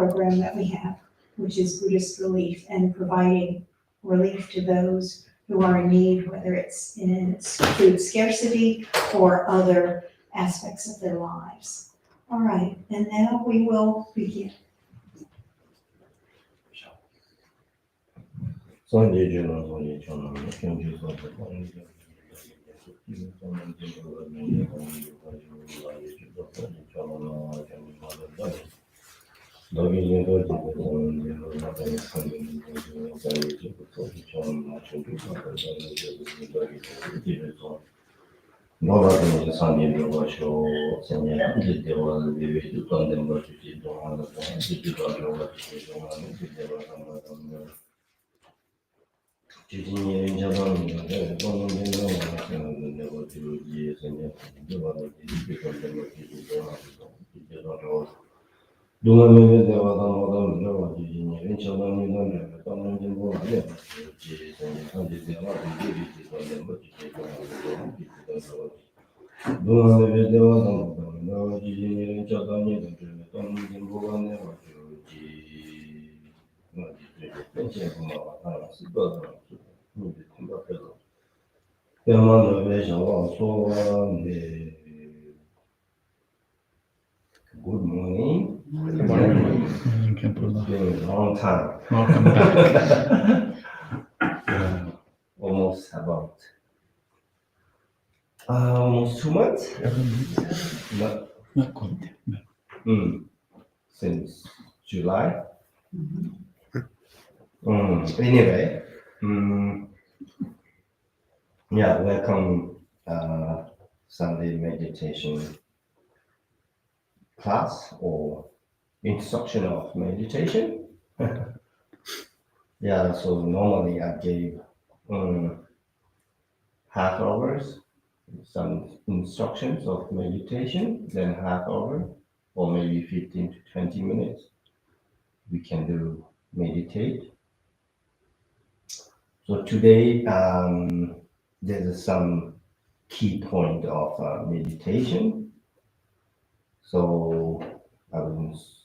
program that we have, which is Buddhist relief and providing relief to those who are in need, whether it's in food scarcity or other aspects of their lives. All right, and now we will begin. Good morning. Good morning. It's been a long time. Welcome back. Almost about almost 2 months. Not, Not quite. since July. Anyway, yeah, welcome Sunday meditation class or instruction of meditation. Yeah, so normally I gave half hours, some instructions of meditation, then half hour, or maybe 15 to 20 minutes. We can do meditate. So today, there's some key point of meditation. So I was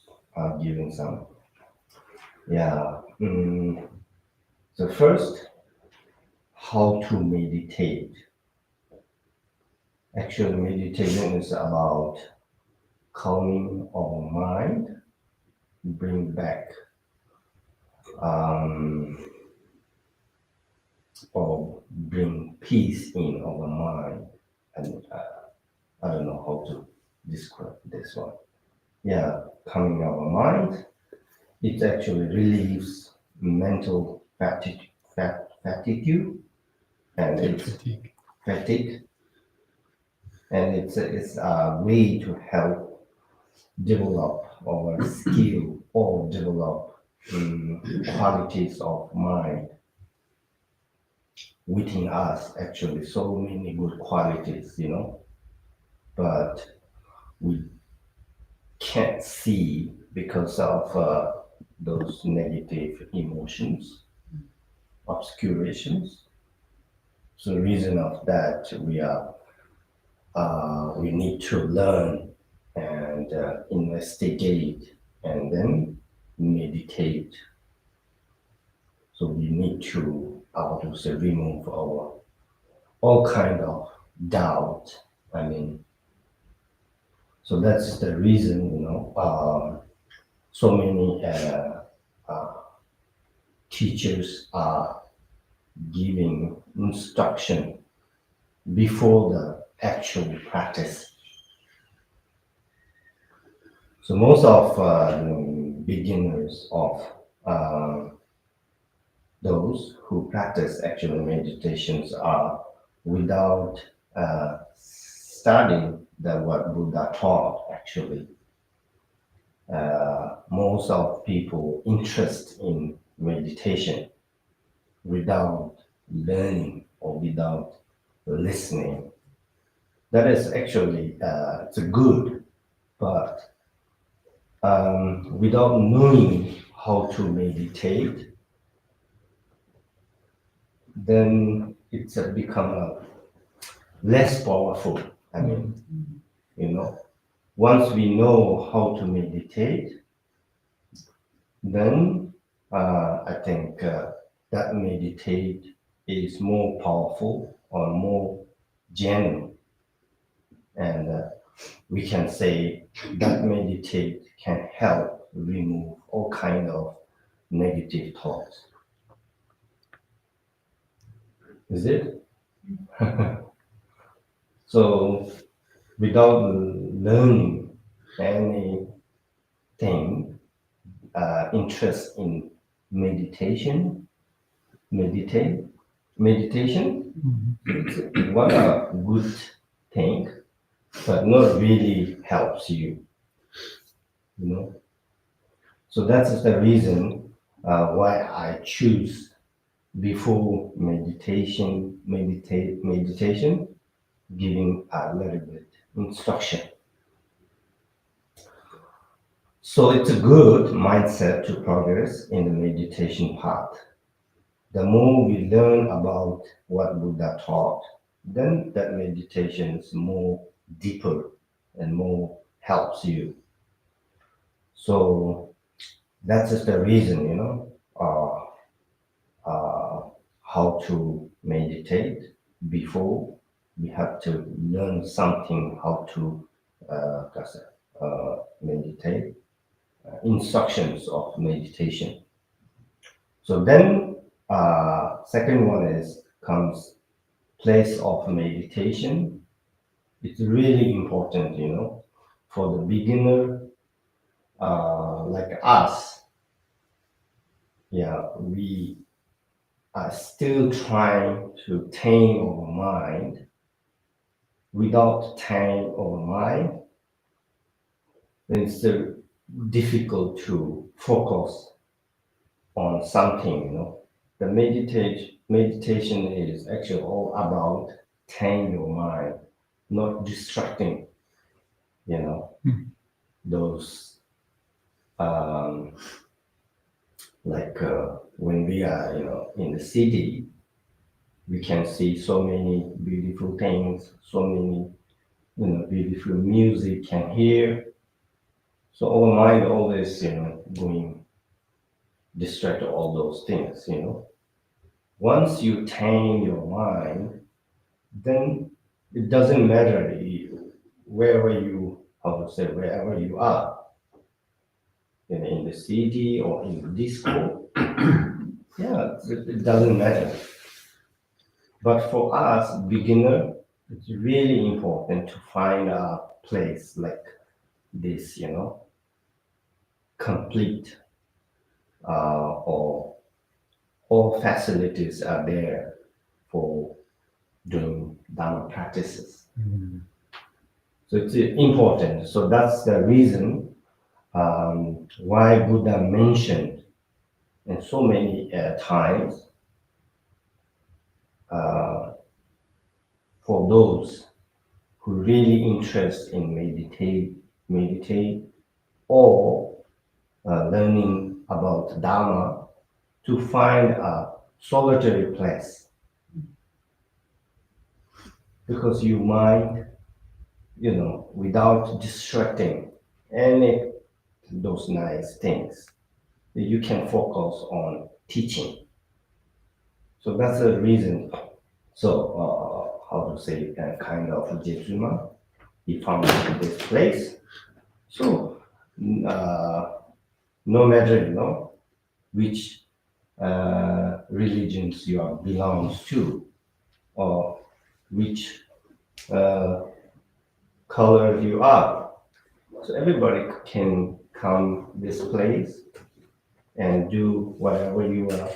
giving some, So first, how to meditate. Actually, meditation is about calming our mind, bring back or bring peace in our mind. And I don't know how to describe this one. Yeah, calming our mind. It actually relieves mental fatigue, and it's fatigue, and it's a way to help develop our skill or develop qualities of mind within us. Actually, so many good qualities, but we can't see because of those negative emotions, obscurations. So the reason of that, we need to learn and investigate and then meditate. So we need to, remove our all kind of doubt. So that's the reason, so many teachers are giving instruction before the actual practice. So most of beginners of those who practice actual meditations are without studying what Buddha taught. Actually, most of people interest in meditation without learning or without listening. That is actually it's good, but without knowing how to meditate, then it's become less powerful. Once we know how to meditate, then I think that meditate is more powerful or more genuine. And we can say that meditate can help remove all kind of negative thoughts. Is it? So without learning anything, interest in meditation, meditation, it's one a good thing, but not really helps you, you know. So that's the reason why I choose before meditation, giving a little bit instruction. So it's a good mindset to progress in the meditation path. The more we learn about what Buddha taught, then that meditation is more deeper and more helps you. So that's just the reason, how to meditate. Before we have to learn something how to meditate, instructions of meditation. So then, second one is comes place of meditation. It's really important, for the beginner like us. Yeah, we are still trying to tame our mind. Without tame our mind, then it's difficult to focus on something. The meditation is actually all about tame your mind, not distracting, you know, those like when we are, in the city, we can see so many beautiful things, so many, beautiful music can hear. So our mind always, going distract all those things. Once you tame your mind, then it doesn't matter wherever you, how to say, wherever you are, in the city or in the disco. Yeah, it doesn't matter. But for us, beginner, it's really important to find a place like this, complete or all facilities are there for doing Dharma practices. So it's important. So that's the reason why Buddha mentioned in so many times for those who really interest in meditate or learning about Dharma, to find a solitary place, because you mind, without distracting any those nice things, you can focus on teaching. So that's the reason. So how to say, kind of Jejuma, he found this place. So no matter which religions you are belongs to, or which color you are, so everybody can come this place and do whatever you are,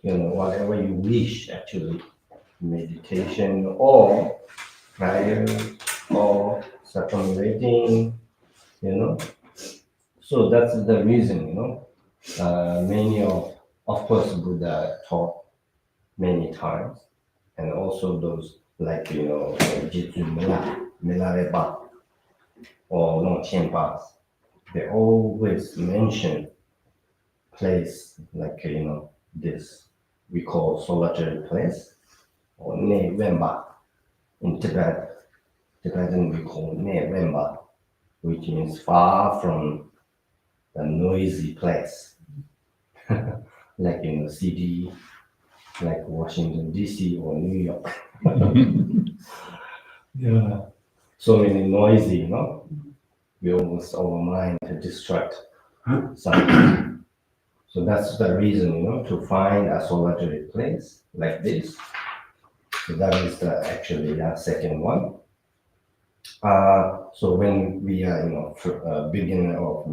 whatever you wish, actually, meditation or prayer or circumambulating, so that's the reason, many of course, Buddha taught many times, and also those like, Jitsu Milareba or Longchenpas, they always mention place like, this we call solitary place, or Ne Wemba. In Tibetan we call Ne Wemba, which means far from a noisy place. like in a city like Washington D.C. or New York. Yeah, so many noisy, we almost our mind to distract something. So that's the reason, to find a solitary place like this. So that is the actually the second one. So when we are, beginner of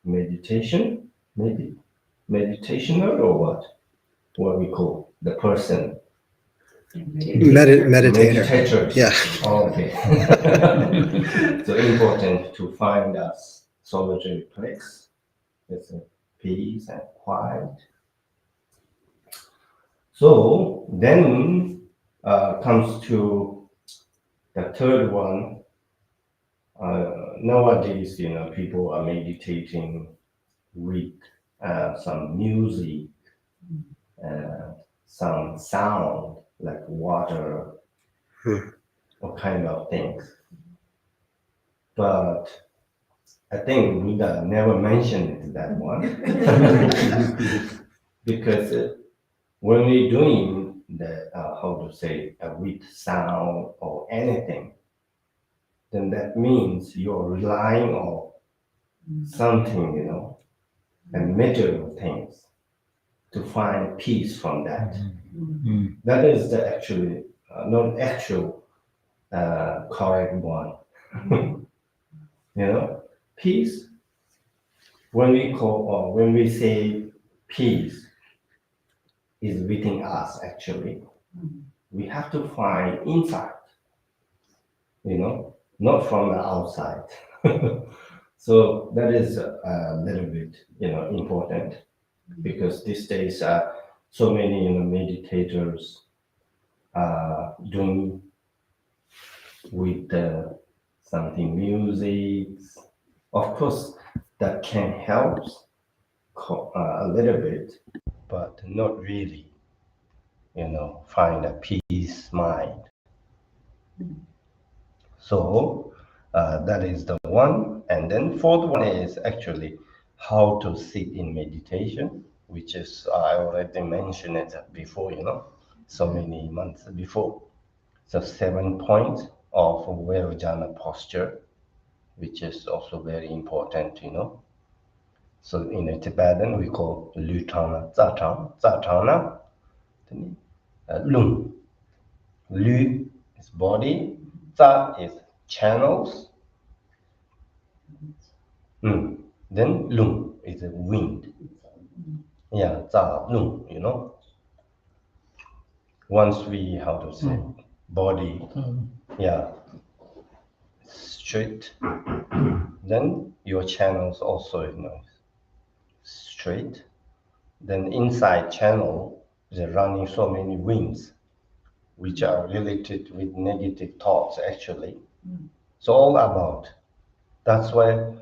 meditation, maybe meditationer or what we call the person. Meditator. Meditators. Yeah. Okay. So important to find a solitary place. It's a peace and quiet. So then comes to the third one. Nowadays, people are meditating with some music, some sound like water, or kind of things. But I think Buddha never mentioned that one because when we're doing the how to say with sound or anything, then that means you're relying on something, and material things to find peace from that. That is the actually not actual correct one. Peace. When we call or when we say peace is within us, actually, we have to find inside. Not from the outside. So that is a little bit, important because these days, so many, meditators doing with something music. Of course, that can help a little bit, but not really, find a peace mind. So that is the one. And then fourth one is actually how to sit in meditation, which is, I already mentioned it before, so many months before. So 7 points of Vajrayana posture, which is also very important, So in Tibetan, we call Lutana, Zatana, Lung. Lu is body, Za is channels, then Lung is the wind. Yeah, Za, Lung, Once we, how to say, body, yeah, straight, then your channels also, straight. Then inside channel is running so many winds, which are related with negative thoughts, actually. So all about. That's why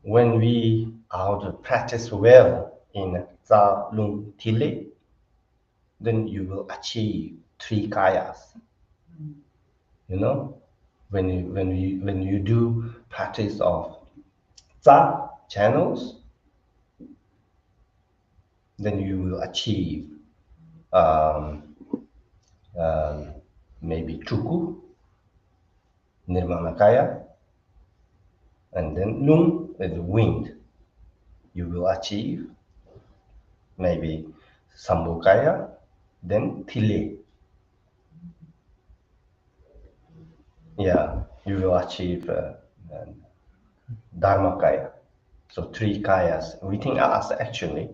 when we how to practice well in Za Lung Tile, then you will achieve 3 kayas. When you do practice of Za channels, then you will achieve maybe Chuku, Nirmana Kaya, and then Lung is wind. You will achieve maybe Sambhokaya, then Tile. Yeah, you will achieve Dharmakaya. So 3 kayas within us, actually.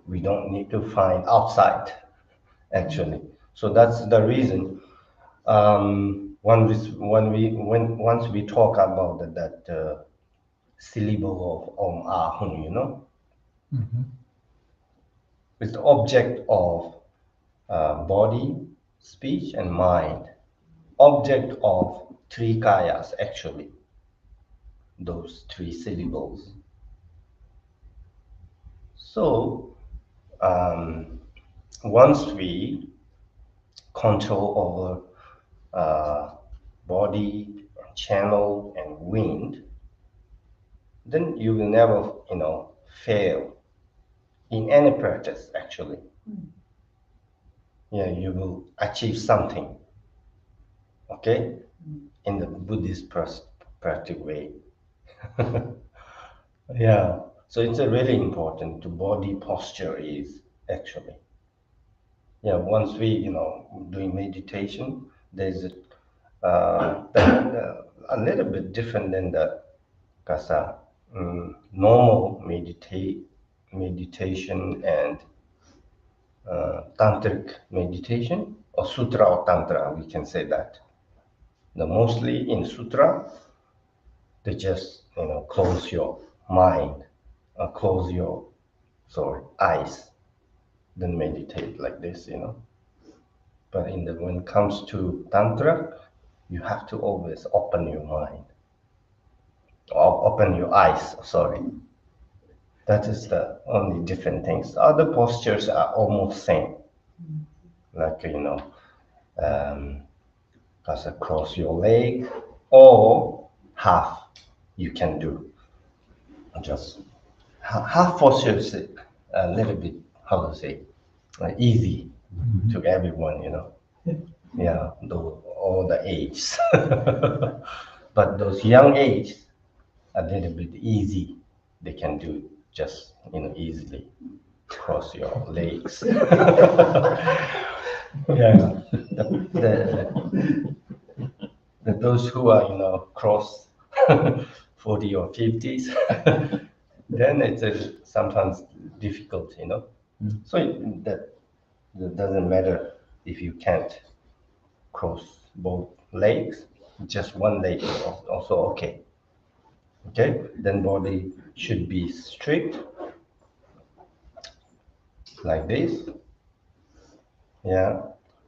We don't need to find outside, actually. So that's the reason. Once we talk about that syllable of Om Ahum, it's the object of body, speech, and mind. Object of 3 kayas, actually. Those 3 syllables. So once we control our body, channel, and wind, then you will never, fail in any practice, actually, yeah, you will achieve something, okay, in the Buddhist practice way. Yeah, so it's a really important to body posture is actually. Yeah, once we, doing meditation, there's a little bit different than the kasa normal meditation and tantric meditation or sutra or tantra, we can say that. The mostly in sutra, they just close your mind, close your eyes, then meditate like this. But when it comes to tantra, you have to always open your mind or open your eyes. Sorry, that is the only different things. Other postures are almost same, like as cross your leg or half. You can do just half posture is a little bit, how to say, easy to everyone. Yeah, all the ages. But those young ages, a little bit easy. They can do just easily cross your legs. Yeah, those who are cross 40 or 50s, then it's sometimes difficult. So that doesn't matter if you can't cross both legs, just one leg is also okay. Okay, then body should be strict like this. Yeah,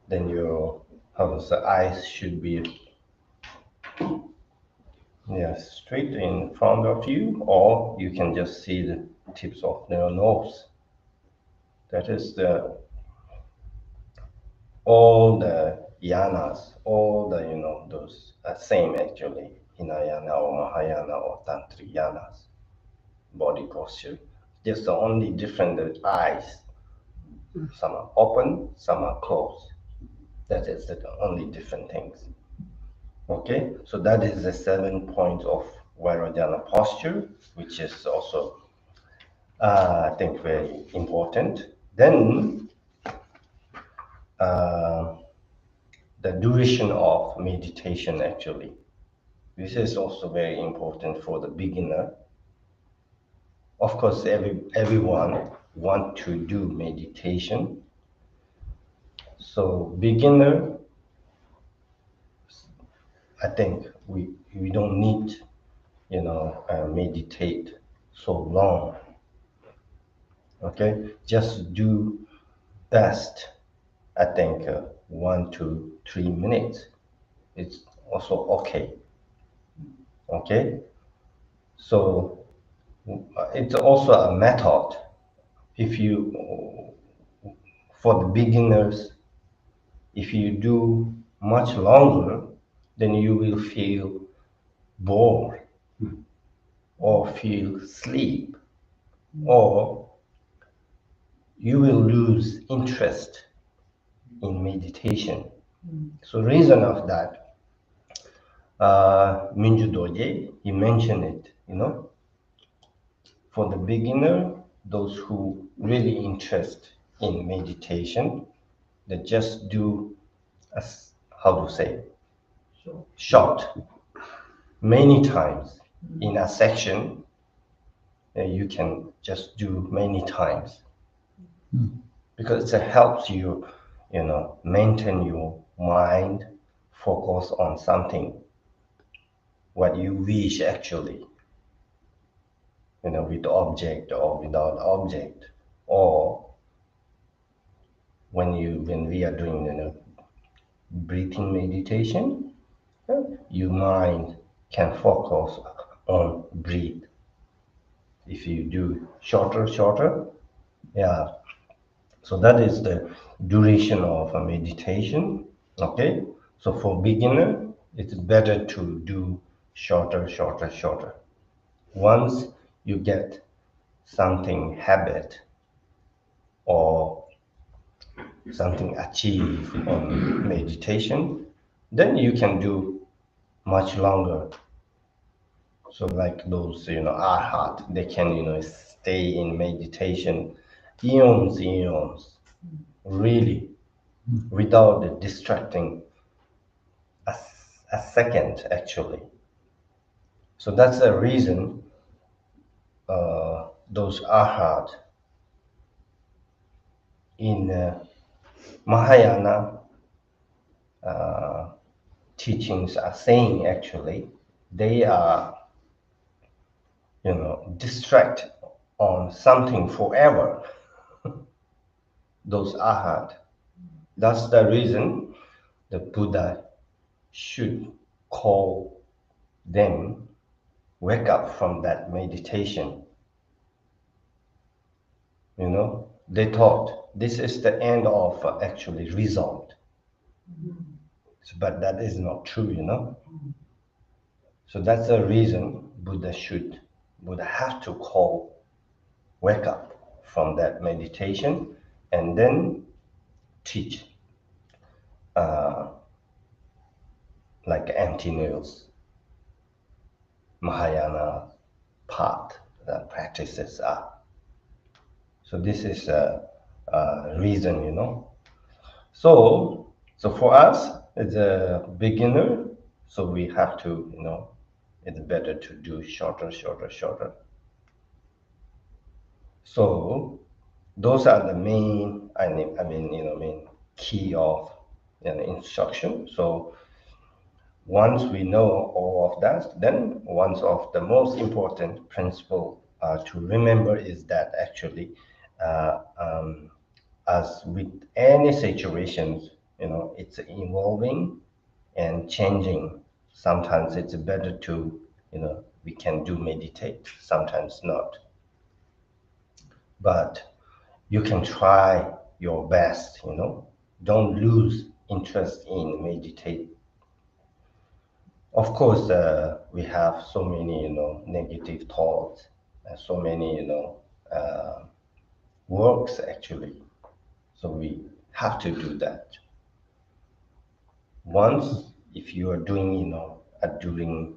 then your eyes should be straight in front of you, or you can just see the tips of your nose. That is all the yanas, all the those same actually, Hinayana or Mahayana or Tantric yanas, body posture. Just the only different the eyes. Some are open, some are closed. That is the only different things. Okay, so that is the 7 points of Vajrayana posture, which is also, I think, very important. Then, uh, the duration of meditation, actually. This is also very important for the beginner. Of course, everyone want to do meditation. So beginner, I think we don't need meditate so long. Okay, just do best. I think 1 to 3 minutes. It's also okay. Okay, so it's also a method. If you, for the beginners, if you do much longer, then you will feel bored or feel sleep, or you will lose interest in meditation. So reason of that, Minju Doye, he mentioned it, for the beginner, those who really interest in meditation, they just do, how to say, short, many times in a section. You can just do many times because it helps you, maintain your mind, focus on something, what you wish actually, with object or without object, or when we are doing, breathing meditation, your mind can focus on breathe. If you do shorter, yeah. So that is the duration of a meditation. Okay. So for beginner, it's better to do shorter. Once you get something habit or something achieved on meditation, then you can do much longer. So like those, arhat, they can, stay in meditation eons, really, without distracting a, a second, actually. So that's the reason those arhat in Mahayana teachings are saying, actually, they are, distract on something forever, those arhat. That's the reason the Buddha should call them wake up from that meditation. They thought this is the end of actually result. But that is not true. So that's the reason Buddha have to call wake up from that meditation and then teach like anti-nails Mahayana path that practices are. So this is a reason. So for us as a beginner, so we have to, it's better to do shorter. So those are the main, main key of instruction. So once we know all of that, then one of the most important principle to remember is that actually, as with any situations, it's evolving and changing. Sometimes it's better to, we can do meditate, sometimes not. But you can try your best, don't lose interest in meditate. Of course, we have so many, negative thoughts, and so many, works actually. So we have to do that. Once, if you are doing, during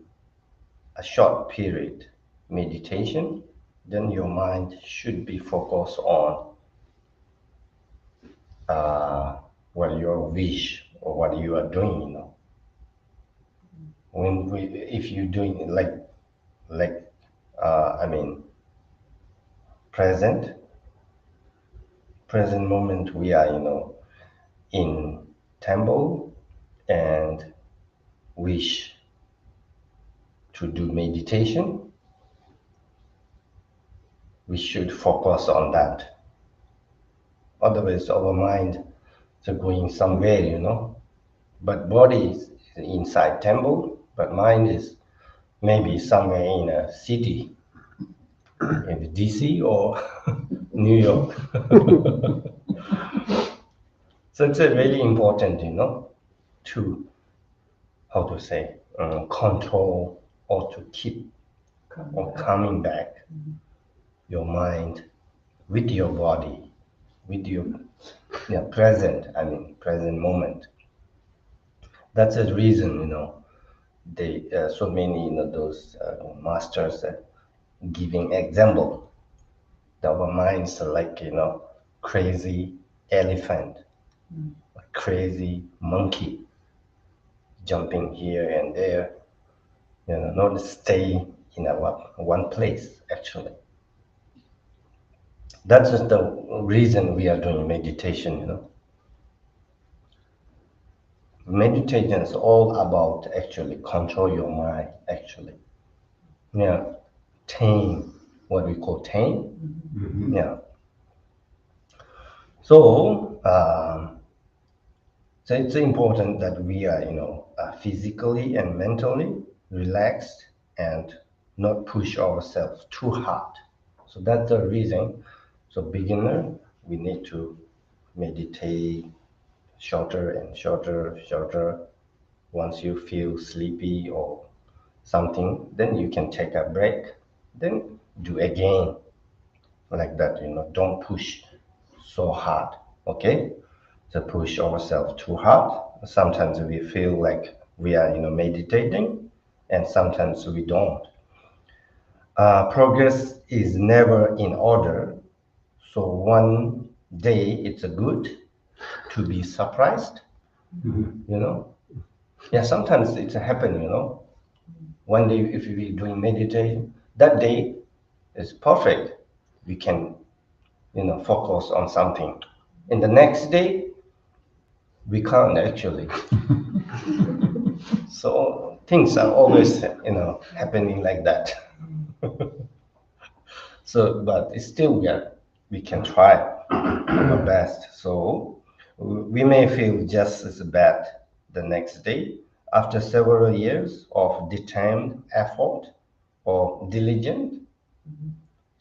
a short period meditation, then your mind should be focused on what your wish or what you are doing. If you're doing like present moment, we are in temple and wish to do meditation, we should focus on that. Otherwise our mind is going somewhere. But body is inside temple, but mind is maybe somewhere in a city, in DC or New York. So it's really important, to, how to say, control or to keep or coming back your mind with your body, with your present moment. That's the reason, they so many, those masters giving example. Our minds are like, crazy elephant, crazy monkey, jumping here and there, not stay in one place, actually. That's just the reason we are doing meditation. Meditation is all about actually control your mind, actually. Yeah, tame, what we call tame. Yeah. So it's important that we are, physically and mentally relaxed and not push ourselves too hard. So that's the reason. So beginner, we need to meditate shorter and shorter. Once you feel sleepy or something, then you can take a break, then do again. like that, don't push so hard, okay? To push ourselves too hard. Sometimes we feel like we are, meditating, and sometimes we don't. Progress is never in order. So one day it's a good to be surprised, you know. Yeah, sometimes it's happen, One day if we doing meditation, that day is perfect. We can, focus on something. And the next day we can't actually. So things are always, happening like that. So, but it's still we can try our best. So we may feel just as bad the next day after several years of determined effort or diligent.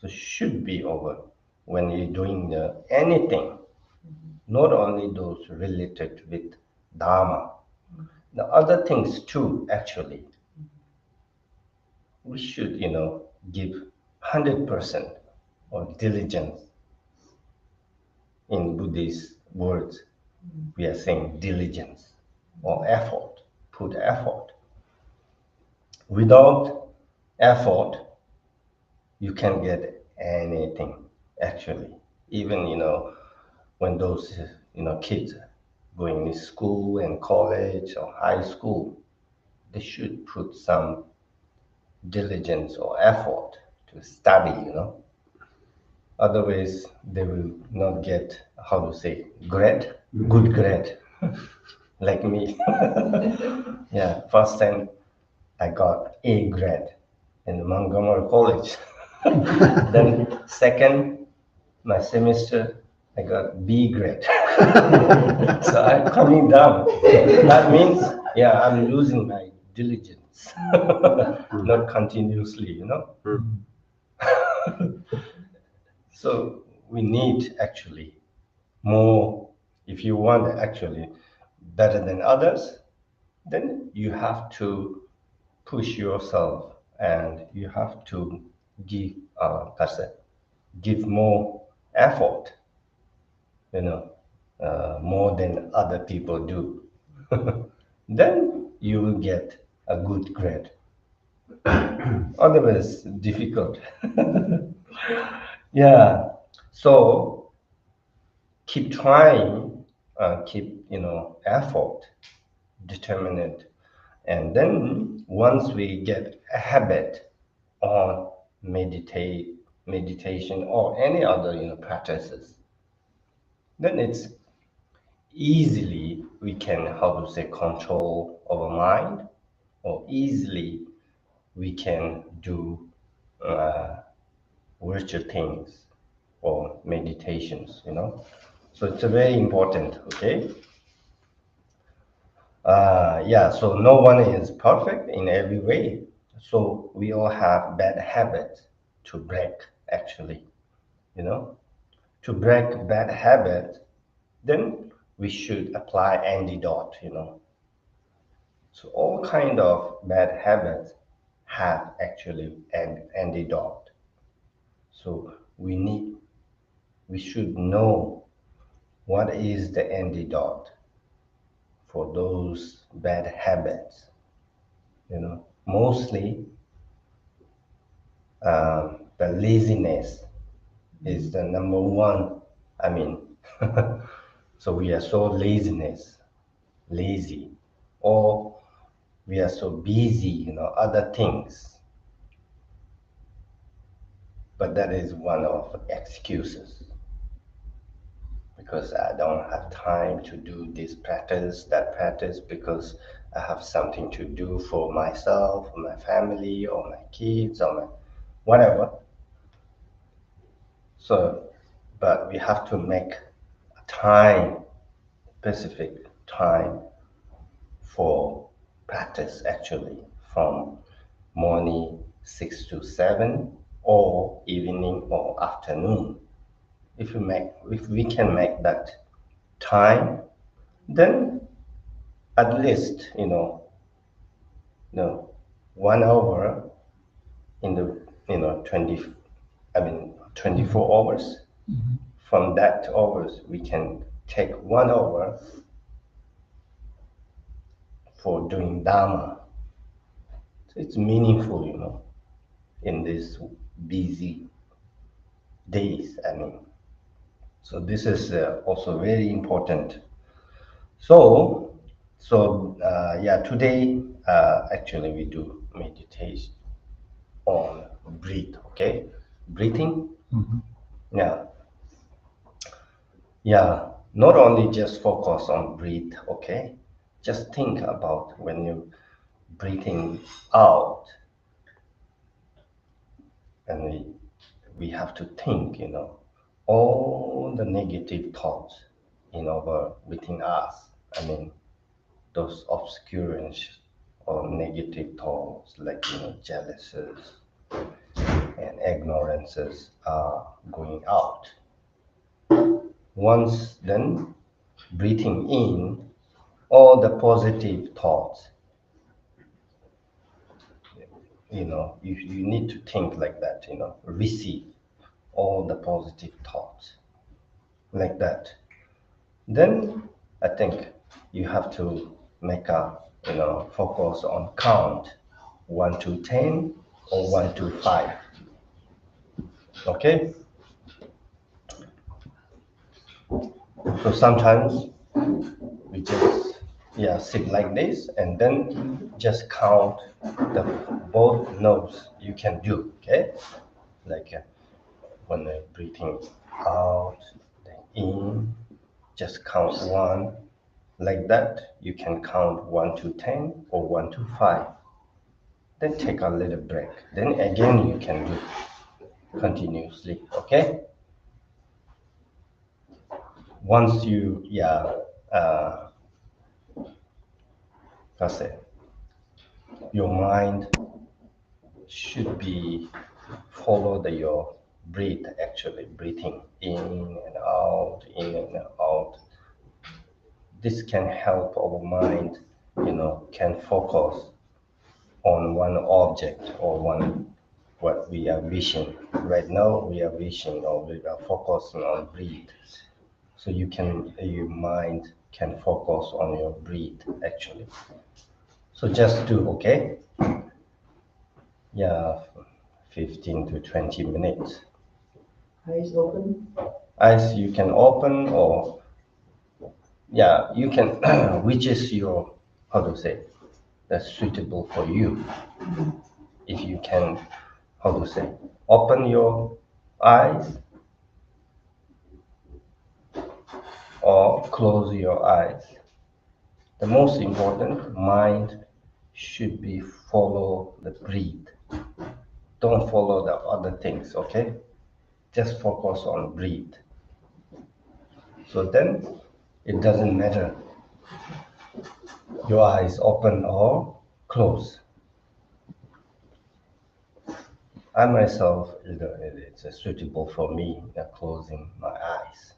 So should be over when you're doing anything, not only those related with Dharma, the other things too. Actually, we should, give 100% or diligence. In Buddhist words, we are saying diligence or effort, put effort. Without effort, you can get anything, actually. Even, when those, kids going to school and college or high school, they should put some diligence or effort to study. Otherwise, they will not get, how to say, grade, good grade, like me. Yeah, first time I got A grade in Montgomery College. Then second, my semester, I got B grade. So I'm coming down. That means, yeah, I'm losing my diligence, not continuously. So we need actually more. If you want actually better than others, then you have to push yourself and you have to give that's it, give more effort, you know more than other people do. Then you will get a good grade. Otherwise difficult. Yeah, so keep trying, keep effort, determined. And then once we get a habit on meditation or any other practices, then it's easily we can, how to say, control our mind, or easily we can do uh, virtual things or meditations. So it's a very important, okay. Yeah, so no one is perfect in every way. So we all have bad habits to break, actually, you know. To break bad habits, then we should apply antidote. So all kind of bad habits have actually an antidote. So we should know what is the antidote for those bad habits. Mostly the laziness is the number one. I mean, so we are so lazy, or we are so busy, other things. But that is one of excuses, because I don't have time to do this practice, that practice, because I have something to do for myself, or my family, or my kids, or my whatever. So, but we have to make a time, specific time for practice, actually, from morning 6 to 7, or evening or afternoon. If we can make that time, then at least, no, 1 hour in the 20, I mean 24 hours. Mhm. From that hours, we can take 1 hour for doing Dharma. So it's meaningful, in these busy days. I mean, so this is also very important. So, yeah, today actually we do meditation on breathe. Okay, breathing. Mhm. Yeah, yeah. Not only just focus on breathe. Okay, just think about when you breathing out, and we have to think, all the negative thoughts within us. I mean, those obscurance or negative thoughts like jealousies and ignorances are going out. Once then breathing in all the positive thoughts, you need to think like that, receive all the positive thoughts like that. Then I think you have to make a focus on count 1 to 10 or 1 to 5. Okay, so sometimes we just sit like this and then just count the both notes you can do. Okay, like when I'm breathing out, then in, just count one. Like that, you can count 1 to 10 or 1 to 5. Then take a little break. Then again, you can do continuously. Okay. Once you, that's it. Your mind should be follow your breathe. Actually, breathing in and out, in and out. This can help our mind, can focus on one object or one what we are wishing. Right now we are wishing or we are focusing on breathe. So your mind can focus on your breathe actually. So just do, okay? Yeah, 15 to 20 minutes. Eyes open. Eyes you can open or you can which is your how to say that's suitable for you. If you can how to say open your eyes or close your eyes. The most important mind should be follow the breathe. Don't follow the other things, okay? Just focus on breathe. So then it doesn't matter your eyes open or close. I myself, it's suitable for me closing my eyes.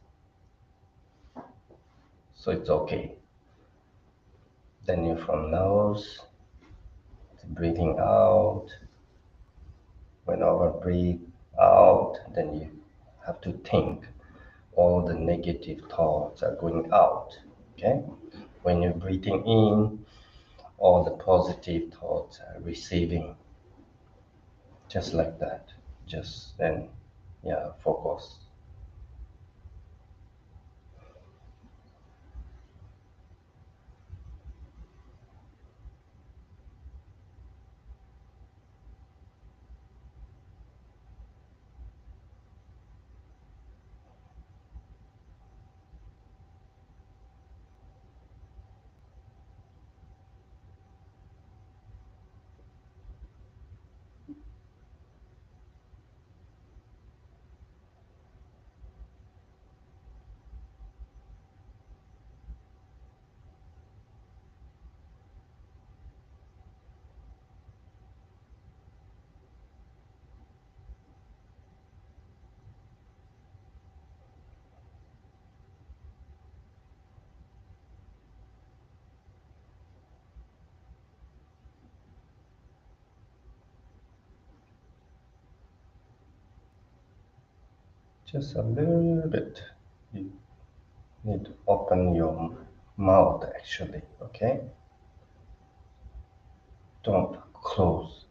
So it's okay. Then you from nose, breathing out. Whenever breathe out, then you have to think all the negative thoughts are going out. Okay? When you're breathing in, all the positive thoughts are receiving. Just like that. Just then, focus. Just a little bit. You need to open your mouth actually, okay? Don't close.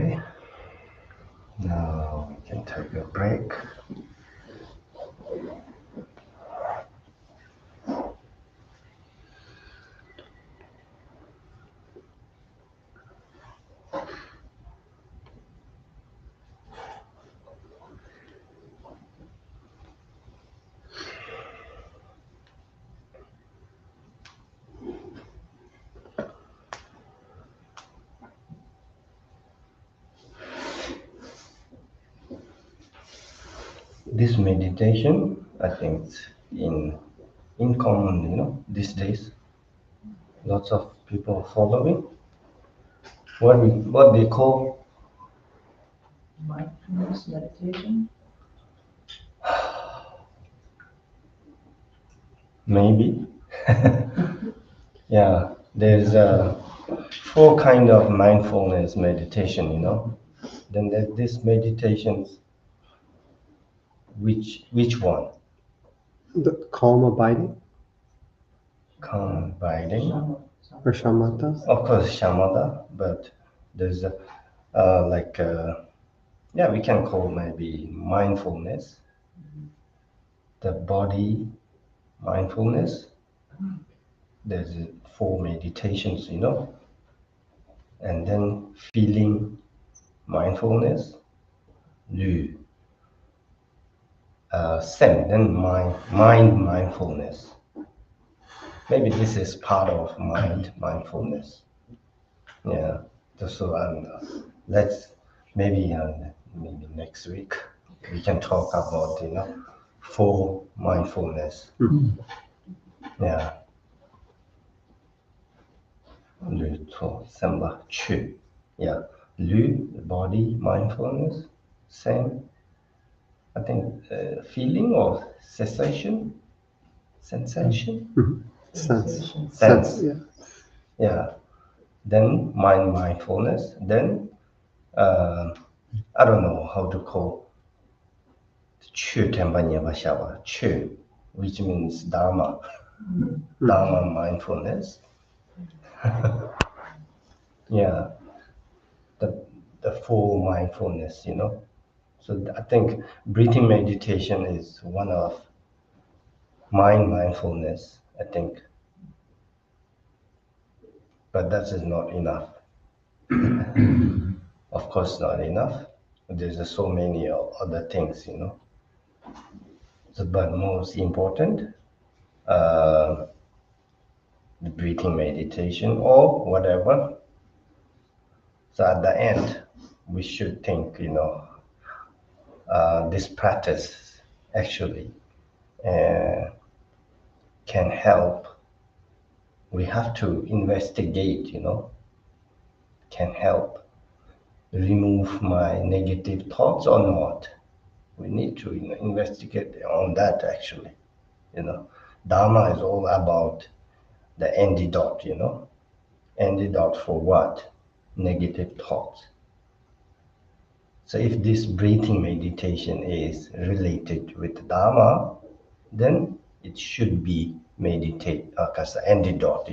Okay. Now we can take a break. This meditation, I think, it's in common, these days. Lots of people following. What they call Mindfulness meditation. maybe. Yeah, there's four kind of mindfulness meditation. Then there's this meditations. Which one? The calm abiding Calm abiding. or shamatha? Of course, shamatha, but there's we can call maybe mindfulness, the body mindfulness. There's four meditations, and then feeling mindfulness, lu, sen, then mind mindfulness. Maybe this is part of mindfulness. Yeah. So let's maybe next week we can talk about full mindfulness. Yeah. 捋错三吧去 Yeah. Lü, body mindfulness. Sen, I think feeling or sensation. Sense. Sensation. Sense. Yeah. Yeah. Then mindfulness. Then I don't know how to call Chu Tenpanya Bashava. Chu, which means Dharma. Dharma mindfulness. Yeah. The full mindfulness. So I think breathing meditation is one of mindfulness, I think. But that is not enough. Of course, not enough. There's so many other things. So, but most important, the breathing meditation or whatever. So at the end, we should think, this practice actually can help. We have to investigate, can help remove my negative thoughts or not. We need to investigate on that actually. Dharma is all about the antidote, antidote for what? Negative thoughts. So if this breathing meditation is related with Dharma, then it should be meditate as an antidote.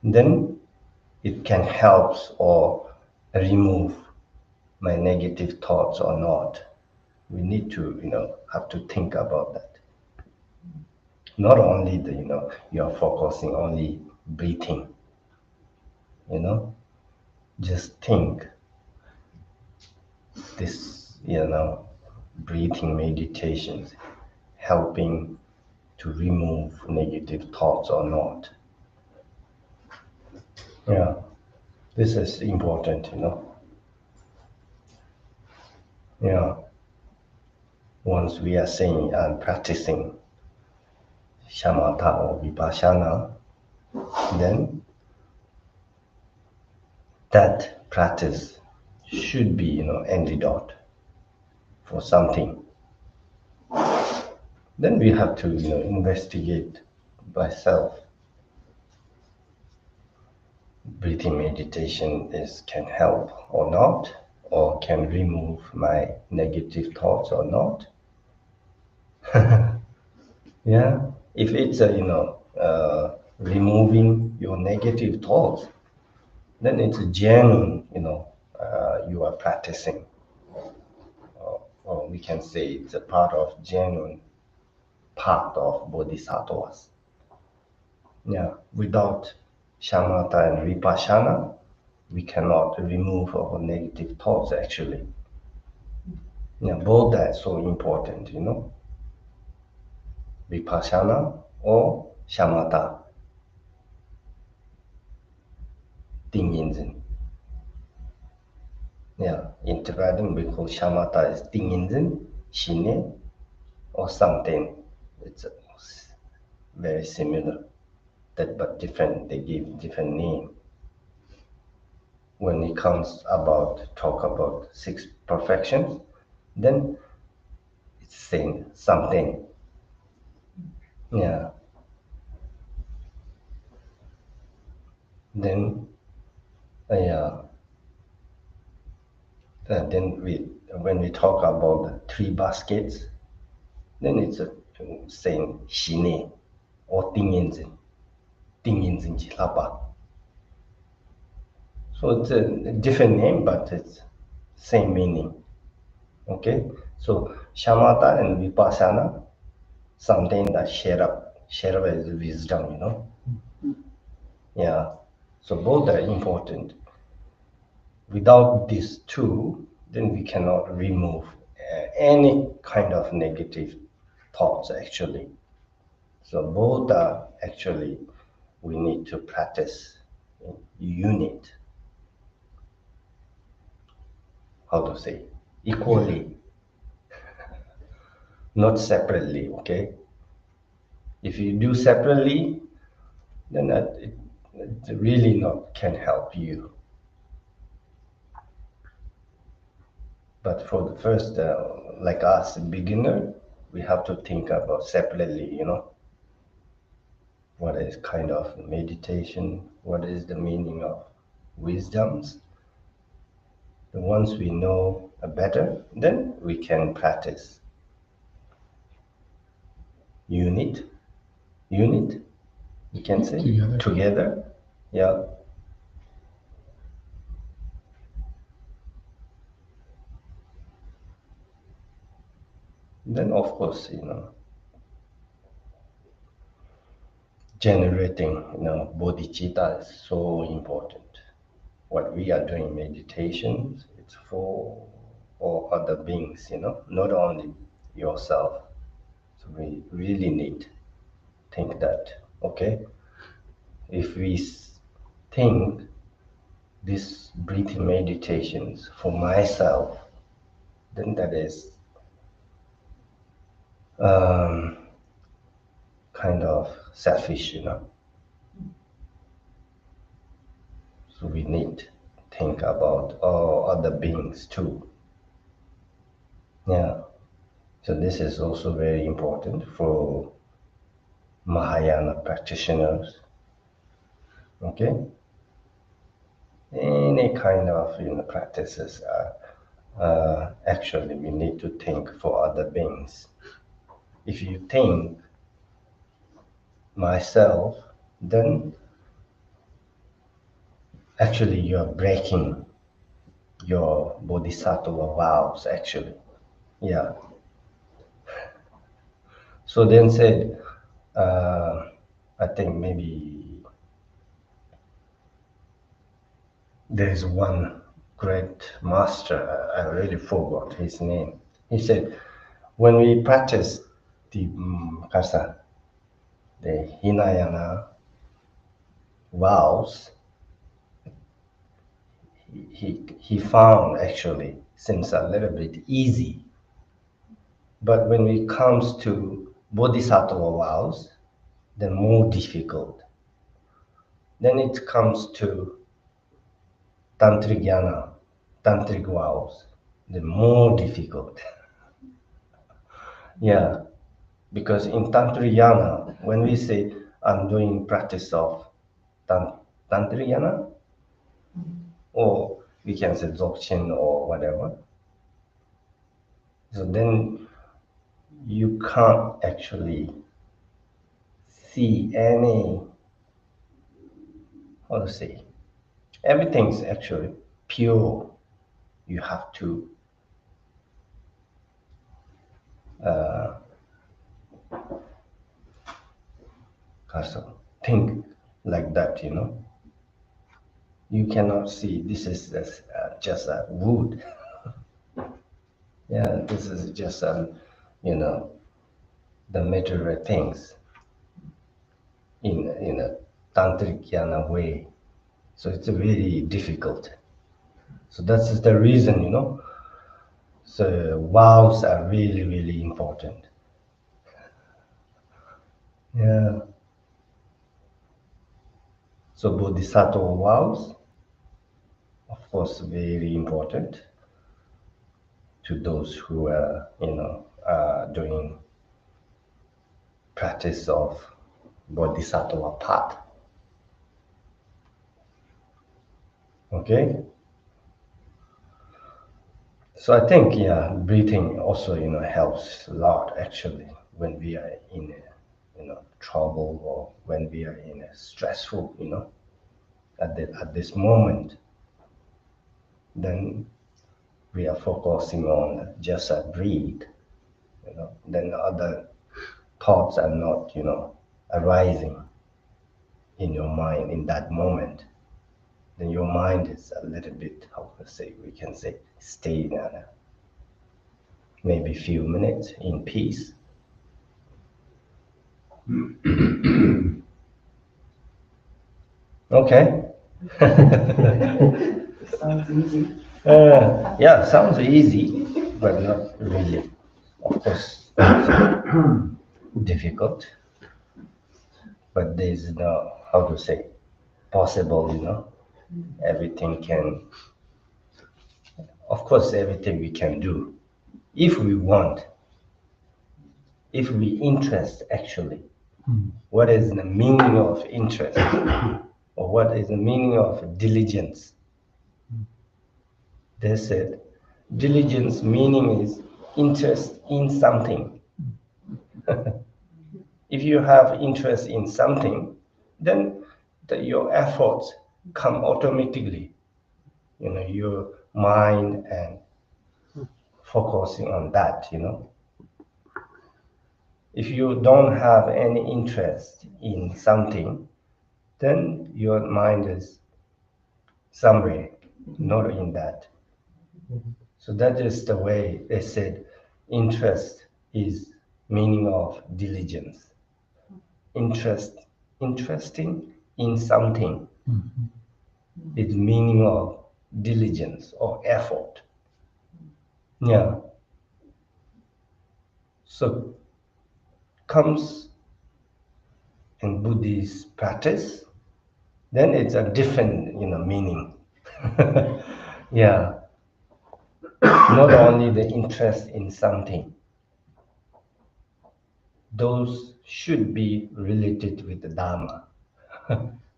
Then it can help or remove my negative thoughts or not. We need to, have to think about that. Not only you're focusing only breathing, just think this, breathing meditations helping to remove negative thoughts or not. Yeah, this is important. Yeah. Once we are saying and practicing shamatha or vipassana, then that practice should be, antidote for something. Then we have to, investigate by self. Breathing meditation can help or not, or can remove my negative thoughts or not. Yeah, if it's removing your negative thoughts, then it's a genuine, you are practicing. Or we can say it's a part of genuine part of bodhisattvas. Yeah, without shamatha and vipassana, we cannot remove our negative thoughts actually. Yeah, both are so important, vipassana or shamatha, tingyin. Yeah, in Tibetan we call shamatha as tingyin, shine, or something. It's very similar, that but different. They give different name. When it comes about talk about six perfections, then it's saying something. Yeah. Then yeah. Then when we talk about the three baskets, then it's saying shine or tingyin chilapa. So it's a different name, but it's same meaning. Okay, so shamatha and vipassana, something that share up as wisdom, Yeah, so both are important. Without these two, then we cannot remove any kind of negative thoughts actually. So both are actually, we need to practice unit, how to say, equally, not separately, okay? If you do separately, then it really not can help you. But for the first, like us, beginner, we have to think about separately, what is kind of meditation, what is the meaning of wisdoms. Once we know better, then we can practice unit, you can say, together. Yeah. Then of course, generating, bodhicitta is so important. What we are doing meditation, it's for all other beings, not only yourself. So we really need think that, okay, if we think this breathing meditations for myself, then that is um, kind of selfish, So we need think about all other beings too. Yeah. So this is also very important for Mahayana practitioners. Okay. Any kind of practices actually we need to think for other beings. If you think myself, then actually you are breaking your bodhisattva vows actually. Yeah. So then said, I think maybe there is one great master, I really forgot his name. He said, when we practice the kasa, the Hinayana vows, he found actually seems a little bit easy. But when it comes to bodhisattva vows, then more difficult. Then it comes to tantric vows, the more difficult. Yeah, because in tantriyana, when we say I'm doing practice of tantriyana, or we can say dzogchen or whatever, so then you can't actually see any, how to say, everything's actually pure. you have to think like that, You cannot see this is just a wood. Yeah, this is just the material things in a tantric way. So it's very difficult. So that's the reason, So vows are really, really important. Yeah. So bodhisattva vows, of course, very important to those who are, doing practice of bodhisattva path. Okay. So I think, breathing also, helps a lot actually when we are in, trouble or when we are in a stressful, at this moment. Then we are focusing on just breathe, Then other thoughts are not, arising in your mind in that moment. Then your mind is a little bit, we can say, stay in maybe few minutes in peace. Okay. Sounds easy. Yeah, sounds easy, but not really. Of course, difficult. But there's no, possible, Everything can, of course, everything we can do. If we want, if we interest actually, what is the meaning of interest? Or what is the meaning of diligence? They said, diligence meaning is interest in something. If you have interest in something, then your efforts come automatically. Your mind and focusing on that, If you don't have any interest in something, then your mind is somewhere, not in that. So that is the way they said interest is meaning of diligence. Interesting in something is meaning of diligence or effort. Yeah. So comes in Buddhist practice, then it's a different, meaning. Yeah. Not only the interest in something, those should be related with the Dharma.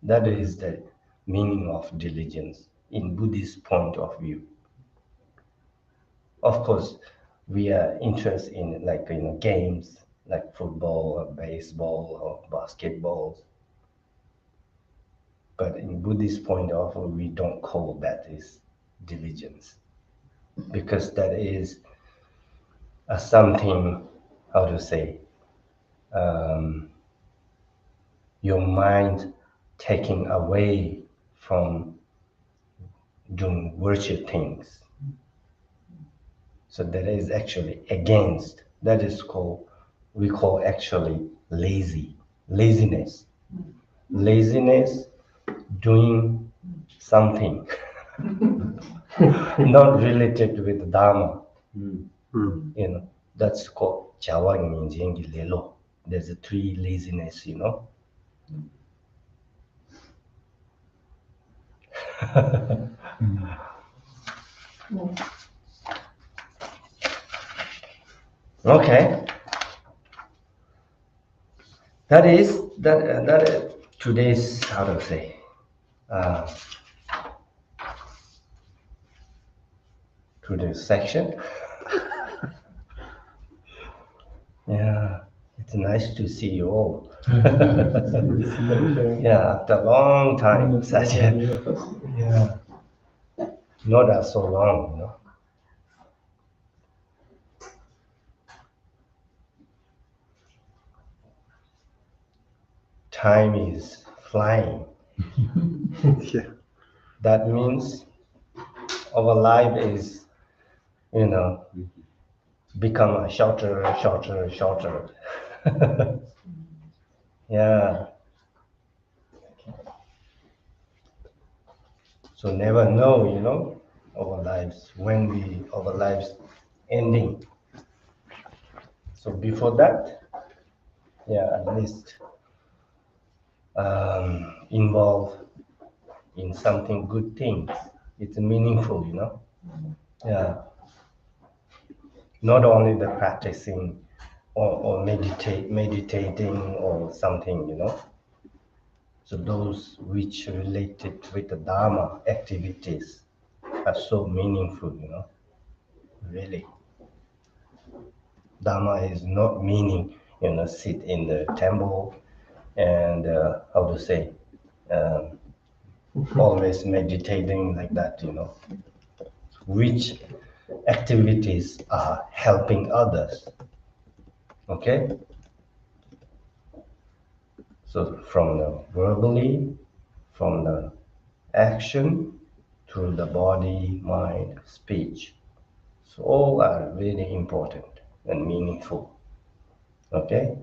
That is the meaning of diligence in Buddhist point of view. Of course, we are interested in games like football or baseball or basketball. But in Buddhist point of view, we don't call that is diligence, because that is something, your mind taking away from doing virtue things. So that is actually against, that is we call actually laziness. Laziness, doing something not related with Dharma. That's called Jawang Minjengi Lelo. There's a three laziness, Okay. That is today's, today's section. Yeah, it's nice to see you all. Yeah, after a long time, yeah, not that so long, time is flying. Yeah. That means our life is, become shorter, shorter, shorter. Yeah. So never know, our lives ending. So before that, yeah, at least involve in something good things. It's meaningful. Yeah. Not only the practicing or meditating or something. So those which related with the Dharma activities are so meaningful. Really. Dharma is not meaning, sit in the temple and how to say, always meditating like that. Which activities are helping others? Okay, so from the verbally, from the action, through the body, mind, speech. So all are really important and meaningful. Okay,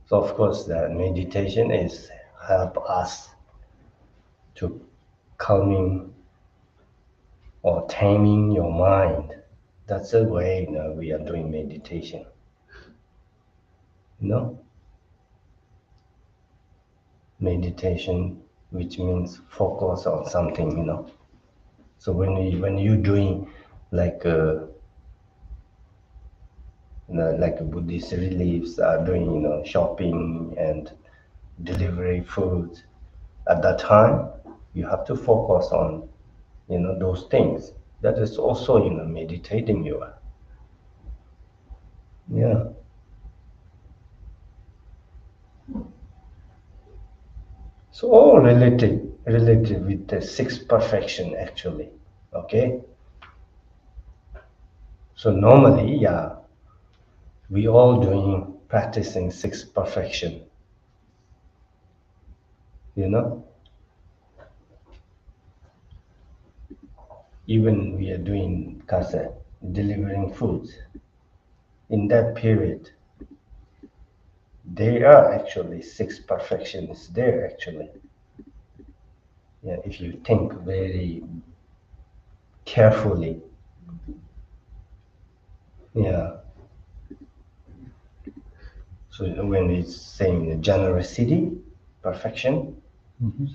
so of course the meditation is help us to calming or taming your mind. That's the way we are doing meditation. Meditation, which means focus on something. So when you doing like like Buddhist reliefs are doing shopping and delivery food, at that time you have to focus on those things. That is also meditating you are. Yeah. So all related with the sixth perfection actually. Okay. So normally, yeah, we all practicing sixth perfection. You know, even we are doing kasa, delivering food. In that period, there are actually six perfections there actually. Yeah, if you think very carefully. Yeah. So when it's saying the generosity, perfection,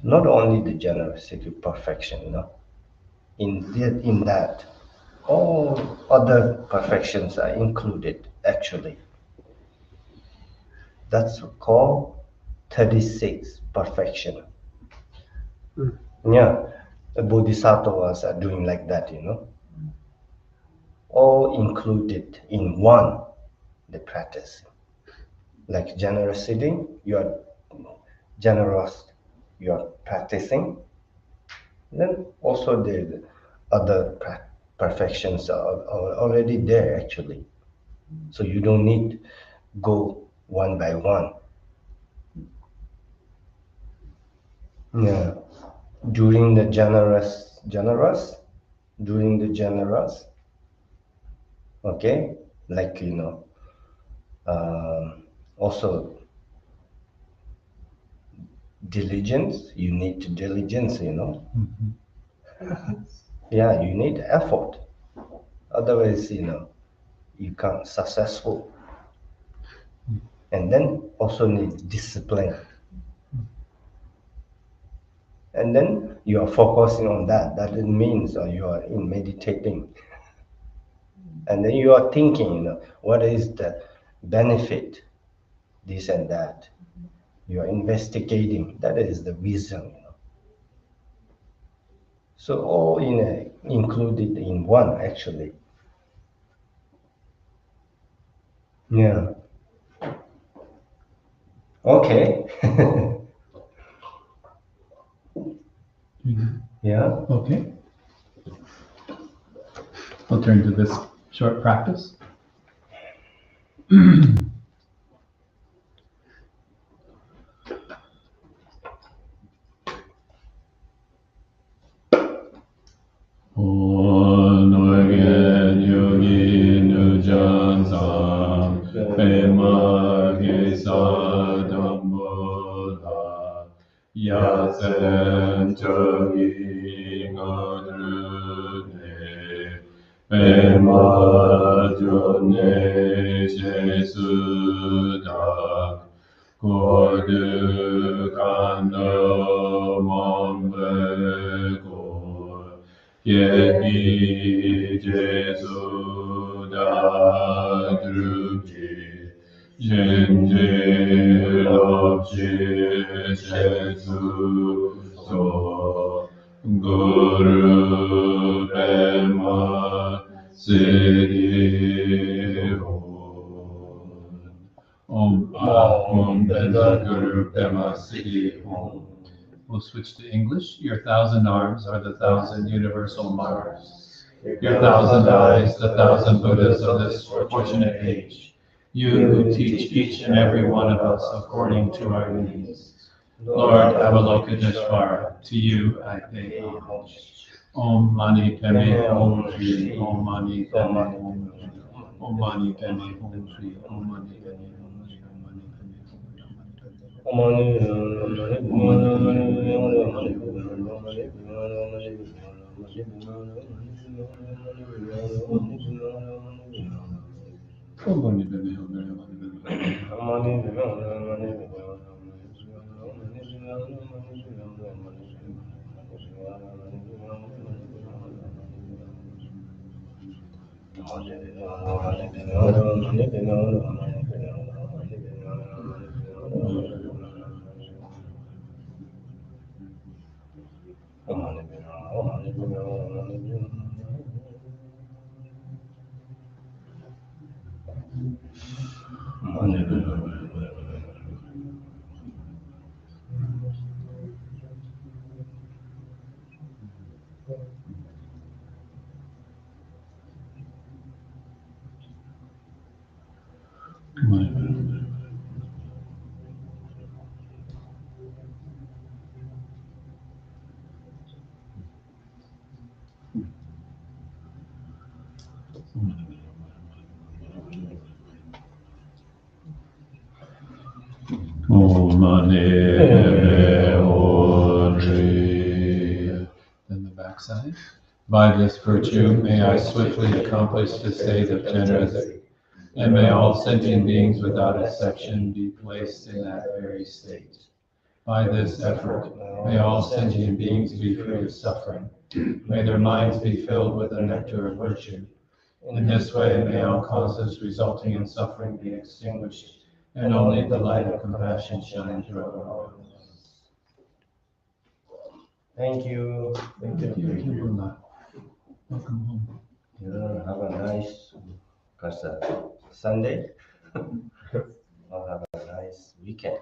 not only the generosity, perfection. In that, all other perfections are included actually. That's called 36 perfection. Yeah, the bodhisattvas are doing like that. All included in one, the practice. Like generosity, you are generous, you are practicing. Then also the other perfections are already there actually. So you don't need go one by one. Yeah. During the generous, during the generous, okay, like also diligence. You need to diligence. Yeah, you need effort. Otherwise, you can't successful. And then also need discipline. And then you are focusing on that. That it means you are in meditating. And then you are thinking, what is the benefit, this and that. You are investigating. That is the wisdom. So all included in one actually. Yeah. Okay. Yeah. Okay. We'll turn to this short practice. 야센적인 어른의 배마존의 제수다 고득한 넘엄배고 예비 제수다 drugi 젠질 없이 제수소 그룹에만 쓰리온 Gurupema City Home. We'll switch to English. Your 1,000 arms are the 1,000 universal martyrs. Your 1,000 eyes, the 1,000 Buddhas of this fortunate age. You who teach each and every one of us according to our needs. Lord Avalokiteshvara, to you I pay homage. Om Mani Padme Hum Shri, Om Mani Padme Hum Shri, Om Mani Padme Hum Shri, Om Mani Padme Hum Shri, Om Mani Padme Hum Om Mani Padme Hum Shri. Then the backside. By this virtue, may I swiftly accomplish the state of Chenrezig, and may all sentient beings without exception be placed in that very state. By this effort, may all sentient beings be free of suffering. May their minds be filled with the nectar of virtue. In this way, may all causes resulting in suffering be extinguished, and only the light of compassion shine through our world. Thank you. Thank you. Welcome home. Yeah, have a nice Sunday. Or have a nice weekend.